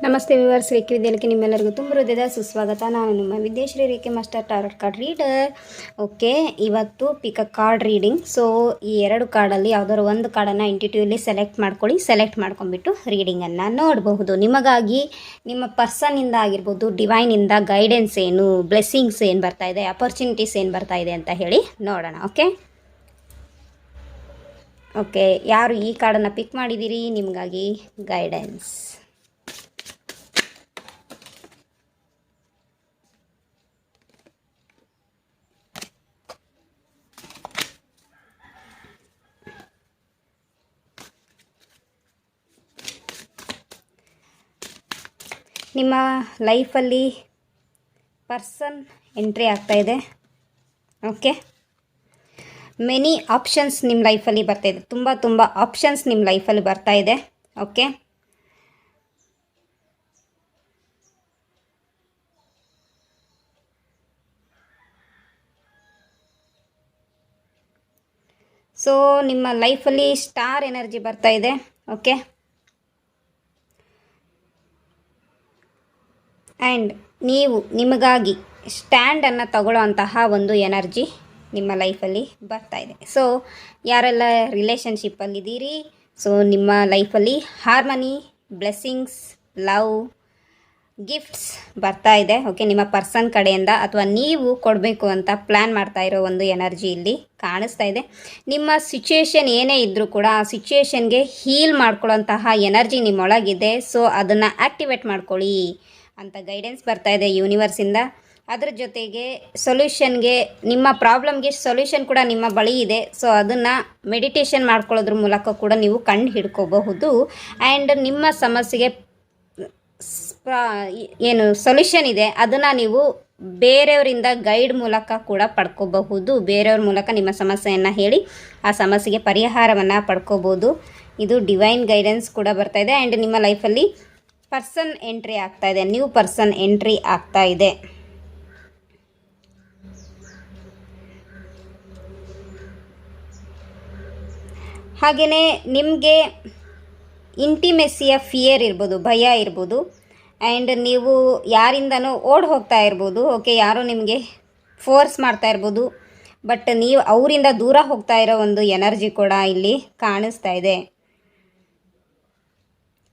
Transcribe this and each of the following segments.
ನಮಸ್ತೆ ವ್ಯೂವರ್ಸ್, ರೇಖೆ ವಿದ್ಯಾಲಯಕ್ಕೆ ನಿಮ್ಮೆಲ್ಲರಿಗೂ ತುಂಬ ಹೃದಯದ ಸುಸ್ವಾಗತ. ನಾನು ನಿಮ್ಮ ವಿದ್ಯಾಶ್ರೀ ರೇಖೆ ಮಾಸ್ಟರ್ ಟಾರಟ್ ಕಾರ್ಡ್ ರೀಡರ್. ಓಕೆ, ಇವತ್ತು ಪಿಕ್ ಅ ಕಾರ್ಡ್ ರೀಡಿಂಗ್. ಸೊ ಈ ಎರಡು ಕಾರ್ಡಲ್ಲಿ ಯಾವುದಾದ್ರು ಒಂದು ಕಾರ್ಡನ್ನು ಇಂಟ್ಯೂಟಿವ್ಲಿ ಸೆಲೆಕ್ಟ್ ಮಾಡ್ಕೊಳ್ಳಿ. ಸೆಲೆಕ್ಟ್ ಮಾಡ್ಕೊಂಡ್ಬಿಟ್ಟು ರೀಡಿಂಗನ್ನು ನೋಡಬಹುದು. ನಿಮಗಾಗಿ ನಿಮ್ಮ ಪರ್ಸನ್ನಿಂದ ಆಗಿರ್ಬೋದು, ಡಿವೈನಿಂದ ಗೈಡೆನ್ಸ್ ಏನು, ಬ್ಲೆಸ್ಸಿಂಗ್ಸ್ ಏನು ಬರ್ತಾ ಇದೆ, ಅಪರ್ಚುನಿಟೀಸ್ ಏನು ಬರ್ತಾ ಇದೆ ಅಂತ ಹೇಳಿ ನೋಡೋಣ. ಓಕೆ, ಯಾರು ಈ ಕಾರ್ಡನ್ನು ಪಿಕ್ ಮಾಡಿದ್ದೀರಿ, ನಿಮಗಾಗಿ ಗೈಡೆನ್ಸ್. ನಿಮ್ಮ ಲೈಫಲ್ಲಿ ಪರ್ಸನ್ ಎಂಟ್ರಿ ಆಗ್ತಾಯಿದೆ. ಓಕೆ, ಮೆನಿ ಆಪ್ಷನ್ಸ್ ನಿಮ್ಮ ಲೈಫಲ್ಲಿ ಬರ್ತಾಯಿದೆ. ತುಂಬ ಆಪ್ಷನ್ಸ್ ನಿಮ್ಮ ಲೈಫಲ್ಲಿ ಬರ್ತಾಯಿದೆ. ಓಕೆ, ಸೊ ನಿಮ್ಮ ಲೈಫಲ್ಲಿ ಸ್ಟಾರ್ ಎನರ್ಜಿ ಬರ್ತಾಯಿದೆ. ಓಕೆ, ಆ್ಯಂಡ್ ನೀವು ನಿಮಗಾಗಿ ಸ್ಟ್ಯಾಂಡನ್ನು ತಗೊಳ್ಳೋ ಅಂತಹ ಒಂದು ಎನರ್ಜಿ ನಿಮ್ಮ ಲೈಫಲ್ಲಿ ಬರ್ತಾಯಿದೆ. ಸೊ ಯಾರೆಲ್ಲ ರಿಲೇಷನ್ಶಿಪ್ಪಲ್ಲಿದ್ದೀರಿ, ಸೊ ನಿಮ್ಮ ಲೈಫಲ್ಲಿ ಹಾರ್ಮನಿ, ಬ್ಲೆಸ್ಸಿಂಗ್ಸ್, ಲವ್, ಗಿಫ್ಟ್ಸ್ ಬರ್ತಾ ಇದೆ. ಓಕೆ, ನಿಮ್ಮ ಪರ್ಸನ್ ಕಡೆಯಿಂದ ಅಥವಾ ನೀವು ಕೊಡಬೇಕು ಅಂತ ಪ್ಲ್ಯಾನ್ ಮಾಡ್ತಾ ಇರೋ ಒಂದು ಎನರ್ಜಿ ಇಲ್ಲಿ ಕಾಣಿಸ್ತಾ ಇದೆ. ನಿಮ್ಮ ಸಿಚುವೇಶನ್ ಏನೇ ಇದ್ದರೂ ಕೂಡ ಆ ಸಿಚುವೇಶನ್ಗೆ ಹೀಲ್ ಮಾಡ್ಕೊಳ್ಳೋಂತಹ ಎನರ್ಜಿ ನಿಮ್ಮೊಳಗಿದೆ. ಸೊ ಅದನ್ನು ಆ್ಯಕ್ಟಿವೇಟ್ ಮಾಡ್ಕೊಳ್ಳಿ ಅಂತ ಗೈಡೆನ್ಸ್ ಬರ್ತಾ ಇದೆ ಯೂನಿವರ್ಸಿಂದ. ಅದ್ರ ಜೊತೆಗೆ ಸೊಲ್ಯೂಷನ್ಗೆ, ನಿಮ್ಮ ಪ್ರಾಬ್ಲಮ್ಗೆ ಸೊಲ್ಯೂಷನ್ ಕೂಡ ನಿಮ್ಮ ಬಳಿ ಇದೆ. ಸೊ ಅದನ್ನು ಮೆಡಿಟೇಷನ್ ಮಾಡ್ಕೊಳ್ಳೋದ್ರ ಮೂಲಕ ಕೂಡ ನೀವು ಕಂಡು ಹಿಡ್ಕೋಬಹುದು. ಆ್ಯಂಡ್ ನಿಮ್ಮ ಸಮಸ್ಯೆಗೆ ಏನು ಸೊಲ್ಯೂಷನ್ ಇದೆ ಅದನ್ನು ನೀವು ಬೇರೆಯವರಿಂದ ಗೈಡ್ ಮೂಲಕ ಕೂಡ ಪಡ್ಕೋಬಹುದು. ಬೇರೆಯವ್ರ ಮೂಲಕ ನಿಮ್ಮ ಸಮಸ್ಯೆಯನ್ನು ಹೇಳಿ ಆ ಸಮಸ್ಯೆಗೆ ಪರಿಹಾರವನ್ನು ಪಡ್ಕೋಬೋದು. ಇದು ಡಿವೈನ್ ಗೈಡೆನ್ಸ್ ಕೂಡ ಬರ್ತಾ ಇದೆ. ಆ್ಯಂಡ್ ನಿಮ್ಮ ಲೈಫಲ್ಲಿ ಪರ್ಸನ್ ಎಂಟ್ರಿ ಆಗ್ತಾ ಇದೆ, ನ್ಯೂ ಪರ್ಸನ್ ಎಂಟ್ರಿ ಆಗ್ತಾ ಇದೆ. ಹಾಗೆಯೇ ನಿಮಗೆ ಇಂಟಿಮೆಸಿಯ ಫಿಯರ್ ಇರ್ಬೋದು, ಭಯ ಇರ್ಬೋದು. ಆ್ಯಂಡ್ ನೀವು ಯಾರಿಂದನೂ ಓಡಿ ಹೋಗ್ತಾ ಇರ್ಬೋದು. ಓಕೆ, ಯಾರೋ ನಿಮಗೆ ಫೋರ್ಸ್ ಮಾಡ್ತಾ ಇರ್ಬೋದು, ಬಟ್ ನೀವು ಅವರಿಂದ ದೂರ ಹೋಗ್ತಾ ಇರೋ ಒಂದು ಎನರ್ಜಿ ಕೂಡ ಇಲ್ಲಿ ಕಾಣಿಸ್ತಾ ಇದೆ.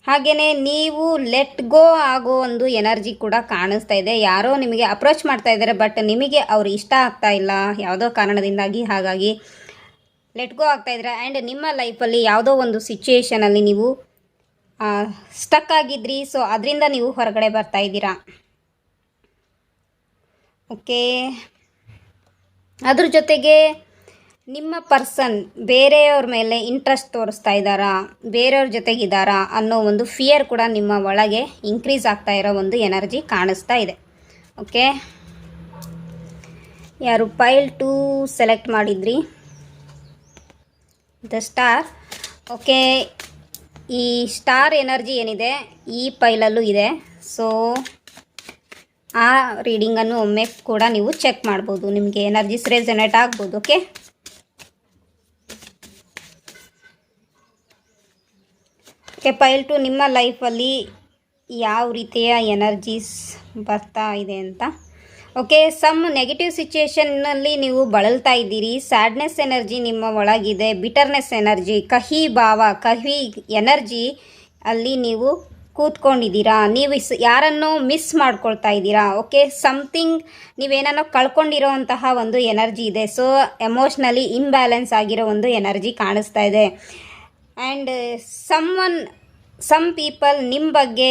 ಹಾಗೆಯೇ ನೀವು ಲೆಟ್ ಗೋ ಆಗೋ ಒಂದು ಎನರ್ಜಿ ಕೂಡ ಕಾಣಿಸ್ತಾ ಇದೆ. ಯಾರೋ ನಿಮಗೆ ಅಪ್ರೋಚ್ ಮಾಡ್ತಾ ಇದ್ದಾರೆ, ಬಟ್ ನಿಮಗೆ ಅವ್ರು ಇಷ್ಟ ಆಗ್ತಾ ಇಲ್ಲ ಯಾವುದೋ ಕಾರಣದಿಂದಾಗಿ, ಹಾಗಾಗಿ ಲೆಟ್ ಗೋ ಆಗ್ತಾ ಇದ್ದಾರೆ. ಆ್ಯಂಡ್ ನಿಮ್ಮ ಲೈಫಲ್ಲಿ ಯಾವುದೋ ಒಂದು ಸಿಚುಯೇಷನಲ್ಲಿ ನೀವು ಸ್ಟಕ್ ಆಗಿದ್ರಿ. ಸೊ ಅದರಿಂದ ನೀವು ಹೊರಗಡೆ ಬರ್ತಾ ಇದ್ದೀರಾ. ಓಕೆ, ಅದ್ರ ಜೊತೆಗೆ ನಿಮ್ಮ ಪರ್ಸನ್ ಬೇರೆಯವ್ರ ಮೇಲೆ ಇಂಟ್ರೆಸ್ಟ್ ತೋರಿಸ್ತಾ ಇದ್ದಾರಾ, ಬೇರೆಯವ್ರ ಜೊತೆಗಿದ್ದಾರಾ ಅನ್ನೋ ಒಂದು ಫಿಯರ್ ಕೂಡ ನಿಮ್ಮ ಒಳಗೆ ಇನ್ಕ್ರೀಸ್ ಆಗ್ತಾ ಇರೋ ಒಂದು ಎನರ್ಜಿ ಕಾಣಿಸ್ತಾ ಇದೆ. ಓಕೆ, ಯಾರು ಪೈಲ್ 2 ಸೆಲೆಕ್ಟ್ ಮಾಡಿದ್ರಿ, ದ ಸ್ಟಾರ್. ಓಕೆ, ಈ ಸ್ಟಾರ್ ಎನರ್ಜಿ ಏನಿದೆ ಈ ಪೈಲಲ್ಲೂ ಇದೆ. ಸೊ ಆ ರೀಡಿಂಗನ್ನು ಒಮ್ಮೆ ಕೂಡ ನೀವು ಚೆಕ್ ಮಾಡ್ಬೋದು, ನಿಮಗೆ ಎನರ್ಜಿಸ್ ರೆಸೊನೇಟ್ ಆಗ್ಬೋದು. ಓಕೆ, ಪೈಲ್ 2 ನಿಮ್ಮ ಲೈಫಲ್ಲಿ ಯಾವ ರೀತಿಯ ಎನರ್ಜೀಸ್ ಬರ್ತಾ ಇದೆ ಅಂತ. ಓಕೆ, ಸಮ್ ನೆಗೆಟಿವ್ ಸಿಚುಯೇಷನ್ನಲ್ಲಿ ನೀವು ಬಳಲ್ತಾ ಇದ್ದೀರಿ. ಸ್ಯಾಡ್ನೆಸ್ ಎನರ್ಜಿ ನಿಮ್ಮ ಒಳಗಿದೆ, ಬಿಟರ್ನೆಸ್ ಎನರ್ಜಿ, ಕಹಿ ಭಾವ, ಕಹಿ ಎನರ್ಜಿ ಅಲ್ಲಿ ನೀವು ಕೂತ್ಕೊಂಡಿದ್ದೀರಾ. ನೀವು ಯಾರನ್ನೋ ಮಿಸ್ ಮಾಡ್ಕೊಳ್ತಾ ಇದ್ದೀರಾ. ಓಕೆ, ಸಮಥಿಂಗ್ ನೀವೇನೋ ಕಳ್ಕೊಂಡಿರೋ ಅಂತಹ ಒಂದು ಎನರ್ಜಿ ಇದೆ. ಸೊ ಎಮೋಷ್ನಲಿ ಇಂಬ್ಯಾಲೆನ್ಸ್ ಆಗಿರೋ ಒಂದು ಎನರ್ಜಿ ಕಾಣಿಸ್ತಾ ಇದೆ. ಆ್ಯಂಡ್ ಸಮ್ ಪೀಪಲ್ ನಿಮ್ಮ ಬಗ್ಗೆ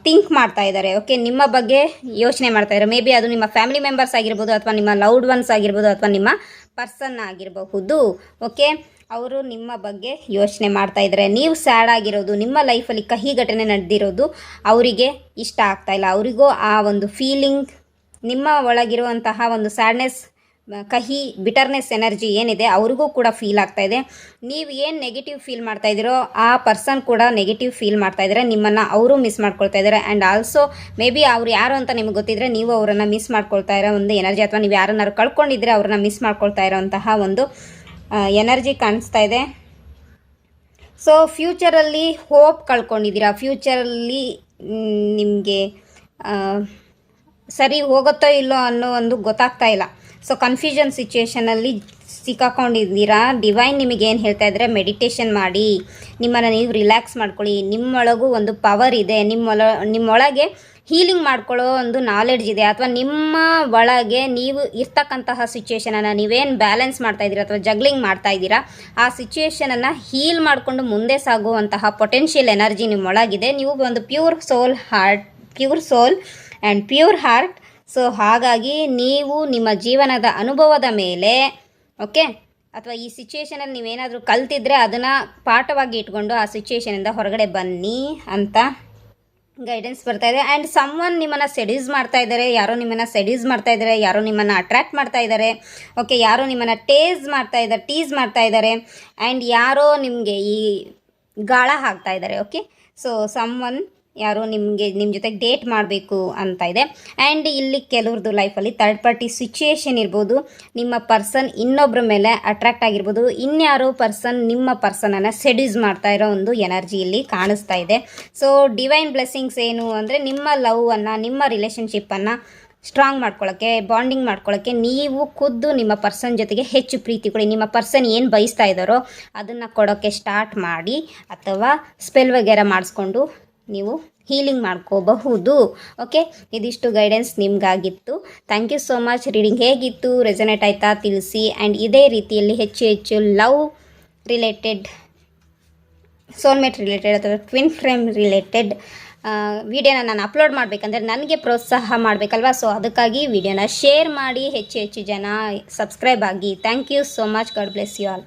ಥಿಂಕ್ ಮಾಡ್ತಾ ಇದ್ದಾರೆ. ಓಕೆ, ನಿಮ್ಮ ಬಗ್ಗೆ ಯೋಚನೆ ಮಾಡ್ತಾ ಇದ್ದಾರೆ. ಮೇ ಬಿ ಅದು ನಿಮ್ಮ ಫ್ಯಾಮಿಲಿ ಮೆಂಬರ್ಸ್ ಆಗಿರ್ಬೋದು, ಅಥವಾ ನಿಮ್ಮ ಲವ್ಡ್ ಒನ್ಸ್ ಆಗಿರ್ಬೋದು, ಅಥವಾ ನಿಮ್ಮ ಪರ್ಸನ್ ಆಗಿರಬಹುದು. ಓಕೆ, ಅವರು ನಿಮ್ಮ ಬಗ್ಗೆ ಯೋಚನೆ ಮಾಡ್ತಾ ಇದ್ದಾರೆ. ನೀವು ಸ್ಯಾಡ್ ಆಗಿರೋದು, ನಿಮ್ಮ ಲೈಫಲ್ಲಿ ಕಹಿ ಘಟನೆ ನಡೆದಿರೋದು ಅವರಿಗೆ ಇಷ್ಟ ಆಗ್ತಾ ಇಲ್ಲ. ಅವರಿಗೂ ಆ ಒಂದು ಫೀಲಿಂಗ್, ನಿಮ್ಮ ಒಳಗಿರುವಂತಹ ಒಂದು ಸ್ಯಾಡ್ನೆಸ್, ಕಹಿ, ಬಿಟರ್ನೆಸ್ ಎನರ್ಜಿ ಏನಿದೆ ಅವ್ರಿಗೂ ಕೂಡ ಫೀಲ್ ಆಗ್ತಾ ಇದೆ. ನೀವು ಏನು ನೆಗೆಟಿವ್ ಫೀಲ್ ಮಾಡ್ತಾ ಇದ್ದೀರೋ ಆ ಪರ್ಸನ್ ಕೂಡ ನೆಗೆಟಿವ್ ಫೀಲ್ ಮಾಡ್ತಾ ಇದ್ದಾರೆ. ನಿಮ್ಮನ್ನು ಅವರು ಮಿಸ್ ಮಾಡ್ಕೊಳ್ತಾ ಇದ್ದಾರೆ. ಆ್ಯಂಡ್ ಆಲ್ಸೋ ಮೇ ಬಿ ಅವ್ರು ಯಾರು ಅಂತ ನಿಮಗೆ ಗೊತ್ತಿದ್ರೆ ನೀವು ಅವರನ್ನು ಮಿಸ್ ಮಾಡ್ಕೊಳ್ತಾ ಇರೋ ಒಂದು ಎನರ್ಜಿ, ಅಥವಾ ನೀವು ಯಾರನ್ನಾರು ಕಳ್ಕೊಂಡಿದ್ರೆ ಅವ್ರನ್ನ ಮಿಸ್ ಮಾಡ್ಕೊಳ್ತಾ ಇರೋಂತಹ ಒಂದು ಎನರ್ಜಿ ಕಾಣಿಸ್ತಾ ಇದೆ. So ಫ್ಯೂಚರಲ್ಲಿ hope ಕಳ್ಕೊಂಡಿದ್ದೀರಾ. ಫ್ಯೂಚರಲ್ಲಿ ನಿಮಗೆ ಸರಿ ಹೋಗುತ್ತೋ ಇಲ್ಲೋ ಅನ್ನೋ ಒಂದು ಗೊತ್ತಾಗ್ತಾ ಇಲ್ಲ. ಸೊ ಕನ್ಫ್ಯೂಷನ್ ಸಿಚುವೇಷನಲ್ಲಿ ಸಿಕ್ಕಾಕೊಂಡಿದ್ದೀರಾ. ಡಿವೈನ್ ನಿಮಗೆ ಏನು ಹೇಳ್ತಾ ಇದ್ದಾರೆ, ಮೆಡಿಟೇಷನ್ ಮಾಡಿ, ನಿಮ್ಮನ್ನು ನೀವು ರಿಲ್ಯಾಕ್ಸ್ ಮಾಡ್ಕೊಳ್ಳಿ. ನಿಮ್ಮೊಳಗೂ ಒಂದು ಪವರ್ ಇದೆ, ನಿಮ್ಮೊಳಗೆ ಹೀಲಿಂಗ್ ಮಾಡ್ಕೊಳ್ಳೋ ಒಂದು ನಾಲೆಡ್ಜ್ ಇದೆ, ಅಥವಾ ನಿಮ್ಮ ಒಳಗೆ ನೀವು ಇರ್ತಕ್ಕಂತಹ ಸಿಚುವೇಷನನ್ನು ನೀವೇನು ಬ್ಯಾಲೆನ್ಸ್ ಮಾಡ್ತಾಯಿದ್ದೀರಾ ಅಥವಾ ಜಗ್ಲಿಂಗ್ ಮಾಡ್ತಾಯಿದ್ದೀರಾ, ಆ ಸಿಚುವೇಷನನ್ನು ಹೀಲ್ ಮಾಡಿಕೊಂಡು ಮುಂದೆ ಸಾಗುವಂತಹ ಪೊಟೆನ್ಷಿಯಲ್ ಎನರ್ಜಿ ನಿಮ್ಮೊಳಗಿದೆ. ನೀವು ಒಂದು pure soul and pure heart. So ಹಾಗಾಗಿ ನೀವು ನಿಮ್ಮ ಜೀವನದ ಅನುಭವದ ಮೇಲೆ ಓಕೆ, ಅಥವಾ ಈ ಸಿಚುವೇಷನಲ್ಲಿ ನೀವೇನಾದರೂ ಕಲ್ತಿದ್ರೆ ಅದನ್ನು ಪಾಠವಾಗಿ ಇಟ್ಕೊಂಡು ಆ ಸಿಚುವೇಷನಿಂದ ಹೊರಗಡೆ ಬನ್ನಿ ಅಂತ ಗೈಡೆನ್ಸ್ ಬರ್ತಾ ಇದೆ. ಆ್ಯಂಡ್ ಸಮ್ವನ್ ನಿಮ್ಮನ್ನು ಸೆಡ್ಯೂಸ್ ಮಾಡ್ತಾ ಇದ್ದಾರೆ, ಯಾರೋ ನಿಮ್ಮನ್ನು ಸೆಡ್ಯೂಸ್ ಮಾಡ್ತಾ ಇದ್ದಾರೆ, ಯಾರೋ ನಿಮ್ಮನ್ನು ಅಟ್ರ್ಯಾಕ್ಟ್ ಮಾಡ್ತಾ ಇದ್ದಾರೆ. ಓಕೆ, ಯಾರೋ ನಿಮ್ಮನ್ನು ಟೀಸ್ ಮಾಡ್ತಾ ಇದ್ದಾರೆ. ಆ್ಯಂಡ್ ಯಾರೋ ನಿಮಗೆ ಈ ಗಾಳ ಹಾಕ್ತಾ ಇದ್ದಾರೆ. ಓಕೆ, ಸೊ ಸಮ್ವನ್ ಯಾರೋ ನಿಮ್ಮ ಜೊತೆಗೆ ಡೇಟ್ ಮಾಡಬೇಕು ಅಂತ ಇದೆ. ಆ್ಯಂಡ್ ಇಲ್ಲಿ ಕೆಲವ್ರದ್ದು ಲೈಫಲ್ಲಿ ಥರ್ಡ್ ಪಾರ್ಟಿ ಸಿಚುಯೇಷನ್ ಇರ್ಬೋದು, ನಿಮ್ಮ ಪರ್ಸನ್ ಇನ್ನೊಬ್ಬರ ಮೇಲೆ ಅಟ್ರ್ಯಾಕ್ಟ್ ಆಗಿರ್ಬೋದು, ಇನ್ಯಾರೋ ಪರ್ಸನ್ ನಿಮ್ಮ ಪರ್ಸನನ್ನು ಸೆಡ್ಯೂಸ್ ಮಾಡ್ತಾ ಇರೋ ಒಂದು ಎನರ್ಜಿ ಇಲ್ಲಿ ಕಾಣಿಸ್ತಾ ಇದೆ. ಸೊ ಡಿವೈನ್ ಬ್ಲೆಸ್ಸಿಂಗ್ಸ್ ಏನು ಅಂದರೆ, ನಿಮ್ಮ ಲವ್ವನ್ನು, ನಿಮ್ಮ ರಿಲೇಷನ್ಶಿಪ್ಪನ್ನು ಸ್ಟ್ರಾಂಗ್ ಮಾಡ್ಕೊಳ್ಳೋಕ್ಕೆ, ಬಾಂಡಿಂಗ್ ಮಾಡ್ಕೊಳ್ಳೋಕ್ಕೆ ನೀವು ಖುದ್ದು ನಿಮ್ಮ ಪರ್ಸನ್ ಜೊತೆಗೆ ಹೆಚ್ಚು ಪ್ರೀತಿ ಕೊಡಿ. ನಿಮ್ಮ ಪರ್ಸನ್ ಏನು ಬಯಸ್ತಾ ಇದ್ದಾರೋ ಅದನ್ನು ಕೊಡೋಕ್ಕೆ ಸ್ಟಾರ್ಟ್ ಮಾಡಿ, ಅಥವಾ ಸ್ಪೆಲ್ ವಗೇರ ಮಾಡಿಸ್ಕೊಂಡು ನೀವು ಹೀಲಿಂಗ್ ಮಾಡ್ಕೋಬಹುದು. ಓಕೆ, ಇದಿಷ್ಟು ಗೈಡೆನ್ಸ್ ನಿಮಗಾಗಿತ್ತು. Thank you so much. Reading ಹೇಗಿತ್ತು, ರೆಸನೇಟ್ ಆಯಿತಾ ತಿಳಿಸಿ. ಆ್ಯಂಡ್ ಇದೇ ರೀತಿಯಲ್ಲಿ ಹೆಚ್ಚು ಲವ್ ರಿಲೇಟೆಡ್, ಸೋಲ್ಮೇಟ್ ರಿಲೇಟೆಡ್ ಅಥವಾ ಟ್ವಿನ್ ಫ್ಲೇಮ್ ರಿಲೇಟೆಡ್ ವಿಡಿಯೋನ ನಾನು ಅಪ್ಲೋಡ್ ಮಾಡಬೇಕಂದ್ರೆ ನನಗೆ ಪ್ರೋತ್ಸಾಹ ಮಾಡಬೇಕಲ್ವ. ಸೊ ಅದಕ್ಕಾಗಿ ವಿಡಿಯೋನ ಶೇರ್ ಮಾಡಿ, ಹೆಚ್ಚು ಜನ ಸಬ್ಸ್ಕ್ರೈಬ್ ಆಗಿ. Thank you so much. God bless you all.